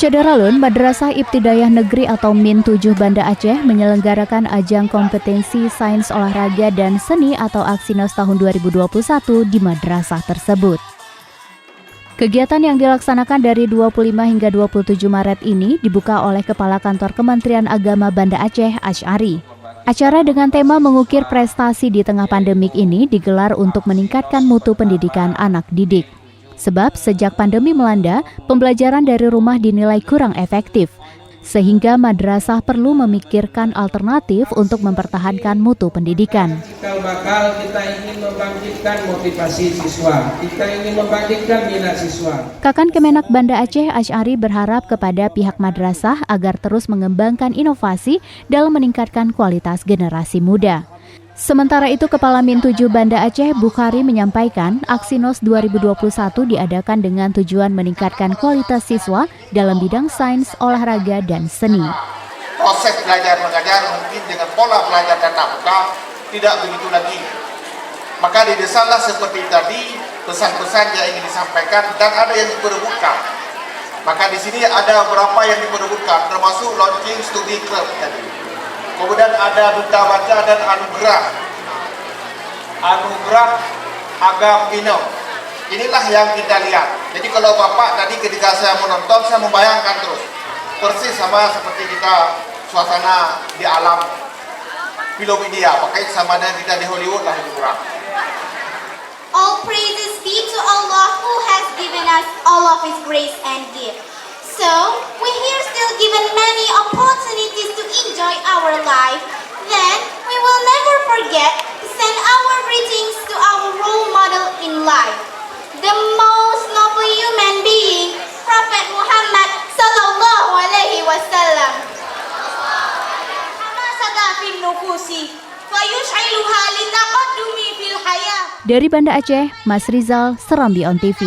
Syederalun, Madrasah Ibtidaiyah Negeri atau MIN 7 Banda Aceh menyelenggarakan ajang kompetensi sains olahraga dan seni atau Aksinos tahun 2021 di madrasah tersebut. Kegiatan yang dilaksanakan dari 25 hingga 27 Maret ini dibuka oleh Kepala Kantor Kementerian Agama Banda Aceh, Asy'ari. Acara dengan tema mengukir prestasi di tengah pandemik ini digelar untuk meningkatkan mutu pendidikan anak didik. Sebab sejak pandemi melanda, pembelajaran dari rumah dinilai kurang efektif, sehingga madrasah perlu memikirkan alternatif untuk mempertahankan mutu pendidikan. Kita ingin membangkitkan motivasi siswa, kita ingin membangkitkan minat siswa. Kakan Kemenak Banda Aceh, Asy'ari berharap kepada pihak madrasah agar terus mengembangkan inovasi dalam meningkatkan kualitas generasi muda. Sementara itu, Kepala MIN 7 Banda Aceh, Bukhari, menyampaikan Aksinos 2021 diadakan dengan tujuan meningkatkan kualitas siswa dalam bidang sains, olahraga, dan seni. Proses belajar mengajar mungkin dengan pola belajar tatap muka tidak begitu lagi. Maka didesainlah seperti tadi pesan-pesan yang ingin disampaikan dan ada yang diperebutkan. Maka di sini ada beberapa yang diperebutkan, termasuk launching studi club tadi. Kemudian ada duta baca dan anugerah agam Pino. Inilah yang kita lihat. Jadi kalau Bapak tadi ketika saya menonton, saya membayangkan terus persis sama seperti kita suasana di alam film India. Pakai sama dengan kita di Hollywood lah, lebih kurang. All praises be to Allah who has given us all of His grace and gift. So, we here still given many opportunities to enjoy our life. Then, we will never forget to send our greetings to our role model in life, the most noble human being, Prophet Muhammad sallallahu alaihi wasallam. Hamasata fin nufusi, wa yush'iluha litaqaddumi fil hayah. Dari Banda Aceh, Mas Rizal, Serambi On TV.